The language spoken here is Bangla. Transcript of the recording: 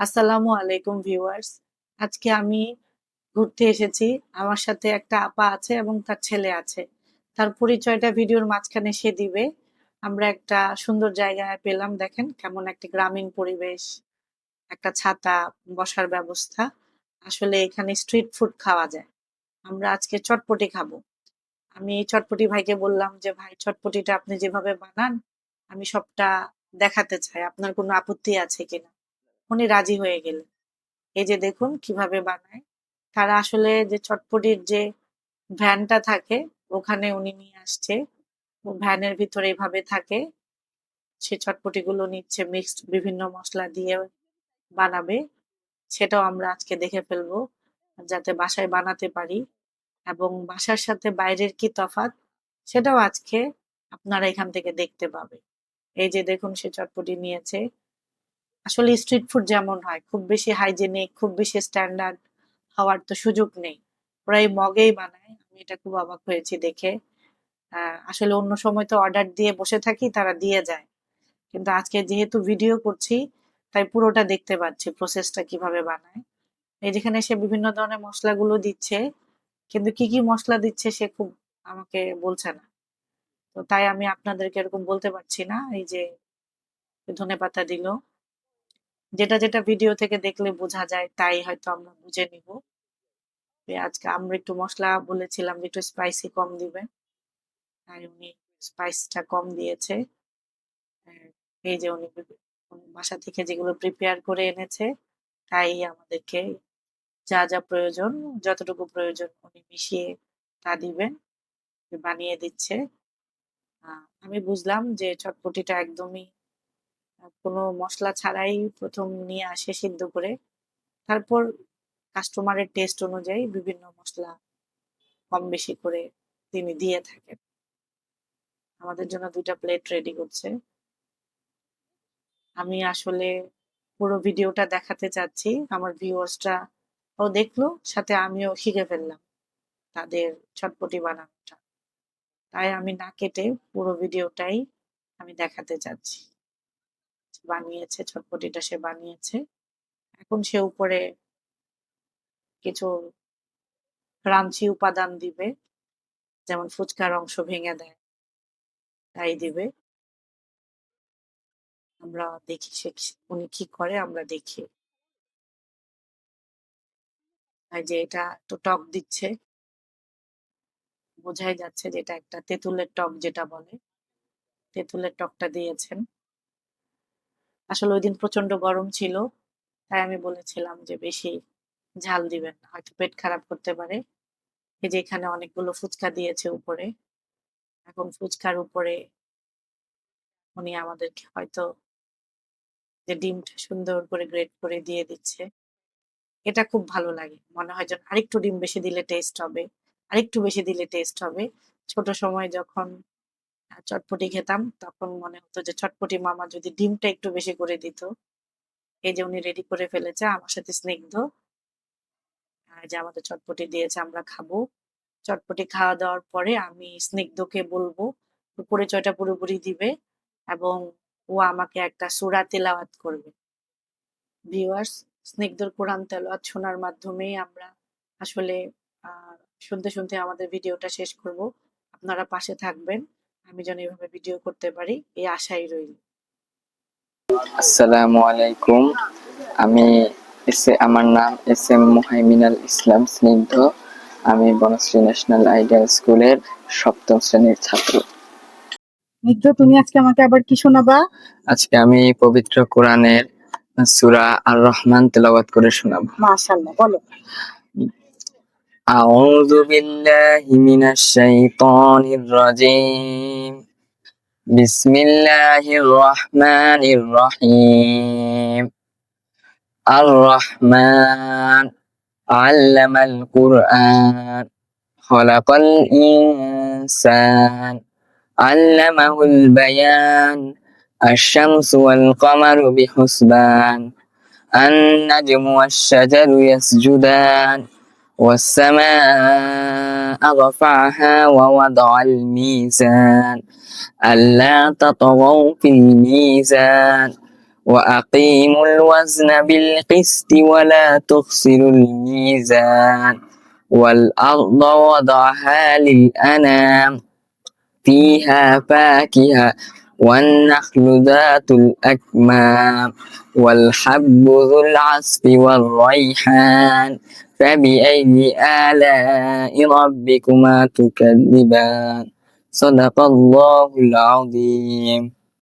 আসসালামু আলাইকুম ভিউয়ার্স। আজকে আমি ঘুরতে এসেছি। আমার সাথে একটা আপা আছে এবং তার ছেলে আছে। তার পরিচয়টা ভিডিওর মাঝখানে সে দিবে। আমরা একটা সুন্দর জায়গায় পেলাম, দেখেন কেমন একটা গ্রামীণ পরিবেশ, একটা ছাতা, বসার ব্যবস্থা। আসলে এখানে স্ট্রিট ফুড খাওয়া যায়। আমরা আজকে চটপটি খাবো। আমি এই চটপটি ভাইকে বললাম যে, "ভাই চটপটিটা আপনি যেভাবে বানান, আমি সবটা দেখাতে চাই। আপনার কোনো আপত্তি আছে কিনা?" উনি রাজি হয়ে গেলেন। এই যে দেখুন কিভাবে বানায়। তারা আসলে যে চটপটির যে ভ্যানটা থাকে ওখানে উনি নিয়ে আসছে। ও ভ্যানের ভিতরে এভাবে থাকে। সে চটপটিগুলো নিচ্ছে মিক্সড বিভিন্ন মসলা দিয়ে বানাবে। সেটাও আমরা আজকে দেখে ফেলবো। যাতে বাসায় বানাতে পারি এবং বাসার সাথে বাইরের কি তফাৎ সেটাও আজকে আপনারা এখান থেকে দেখতে পাবে। এই যে দেখুন সে চটপটি নিয়েছে। আসলে স্ট্রিট ফুড যেমন হয় খুব বেশি হাইজেনিক, খুব বেশি স্ট্যান্ডার্ড হওয়ার তো সুযোগ নেই। ওরা এই মগেই বানায়। আমি এটা খুব অবাক হয়েছি দেখে। আসলে অন্য সময় তো অর্ডার দিয়ে বসে থাকি, তারা দিয়ে যায়। কিন্তু আজকে যেহেতু ভিডিও করছি, তাই পুরোটা দেখতে পাচ্ছি প্রসেসটা কিভাবে বানায়। এই যেখানে সে বিভিন্ন ধরনের মসলাগুলো দিচ্ছে, কিন্তু কি কি মসলা দিচ্ছে সে খুব আমাকে বলছে না। তো তাই আমি আপনাদেরকে এরকম বলতে পারছি না। এই যে ধনেপাতা দিল। যেটা ভিডিও থেকে দেখলে বোঝা যায় তাই হয়তো আমরা বুঝে নিব। আজকে আমরা একটু মসলা বলেছিলাম যে একটু স্পাইসি কম দিবেন, তাই উনি স্পাইসটা কম দিয়েছে। এই যে উনি বাসা থেকে যেগুলো প্রিপেয়ার করে এনেছে তাই আমাদেরকে যা যা প্রয়োজন, যতটুকু প্রয়োজন উনি মিশিয়ে তা দিবেন, বানিয়ে দিচ্ছে। আমি বুঝলাম যে চটপটিটা একদমই কোনো মসলা ছাড়াই প্রথম নিয়ে আসে সিদ্ধ করে, তারপর কাস্টমারের টেস্ট অনুযায়ী বিভিন্ন মসলা কম বেশি করে তিনি দিয়ে থাকেন। আমাদের জন্য ২ টা প্লেট রেডি করছে। আমি আসলে পুরো ভিডিওটা দেখাতে চাচ্ছি। আমার ভিউয়ার্সরা ও দেখলো, সাথে আমিও শিখে ফেললাম তাদের চটপটি বানানোটা। তাই আমি না কেটে পুরো ভিডিওটাই আমি দেখাতে চাচ্ছি। বানিয়েছে চটপটিটা সে বানিয়েছে। এখন সে উপরে কিছু ক্রাঞ্চি উপাদান দিবে। যেমন ফুচকার অংশ ভেঙে দেয়, তাই দিবে। আমরা দেখি উনি কি করে আমরা দেখি। এই যে এটা একটু টক দিচ্ছে। বোঝাই যাচ্ছে যে এটা একটা তেঁতুলের টক যেটা বলে, তেঁতুলের টকটা দিয়েছেন। আসলে ঐদিন প্রচন্ড গরম ছিল। তাই আমি বলেছিলাম যে বেশি ঝাল দিবেন না। হয়তো পেট খারাপ করতে পারে। এই যে এখানে অনেকগুলো ফুচকা দিয়েছে উপরে। এখন ফুচকার উপরে উনি আমাদেরকে হয়তো যে ডিমটা সুন্দর করে গ্রেট করে দিয়ে দিচ্ছে। এটা খুব ভালো লাগে। মনে হয় যেন আরেকটু ডিম বেশি দিলে টেস্ট হবে। আরেকটু বেশি দিলে টেস্ট হবে। ছোট সময় যখন চটপটি খেতাম তখন মনে হতো যে চটপটি মামা যদি ডিমটা একটু বেশি করে দিত। এই যে উনি রেডি করে ফেলেছে আমার সাথে স্নিগ্ধ। যে আমাদের চটপটি দিয়েছে আমরা খাবো। চটপটি খাওয়া দাওয়ার পরে আমি স্নিগ্ধকে বলবো পরিচয়টা পুরোপুরি দিবে এবং ও আমাকে একটা সূরা তিলাওয়াত করবে। ভিউয়ার্স, স্নিগ্ধর কোরআন তেলাওয়াত শোনার মাধ্যমেই আমরা আসলে আ শুনতে আমাদের ভিডিওটা শেষ করব। আপনারা পাশে থাকবেন। আমি যেন এভাবে ভিডিও করতে পারি এই আশাই রইল। আসসালামু আলাইকুম। আমি আমার নাম এস এম মুহাইমিনুল ইসলাম স্নিগ্ধ। আমি বনশ্রী ন্যাশনাল আইডিয়াল স্কুলের সপ্তম শ্রেণীর ছাত্র। স্নিগ্ধ, তুমি আজকে আমাকে আবার কি শোনাবা? আজকে আমি পবিত্র কোরআনের সূরা আর রহমান তেলাওয়াত করে শোনাবো। মাশাআল্লাহ, বলো। আউযু বিল্লাহি মিনাশ শাইতানির রাজীম। বিসমিল্লাহির রহমানির রহিম। আর রহমান আল্লামাল কুরআন খলাকাল ইনসান আল্লামাহুল বায়ান আশ-শামসু ওয়াল কামারু বিহুসবান আন-নাজমু ওয়াশ-শাজারু ইয়াসজুদান ওয়াস-সামাআ রাফা'াহা ওয়া ওয়াদা'আল মিজান আল্লা তাতগাউ ফিল মিজান وأقيموا الوزن بالقسط ولا تخسروا الميزان والأرض وضعها للأنام فيها فاكهة والنخل ذات الأكمام والحب ذو العصف والريحان فبأي آلاء ربكما تكذبان صدق الله العظيم.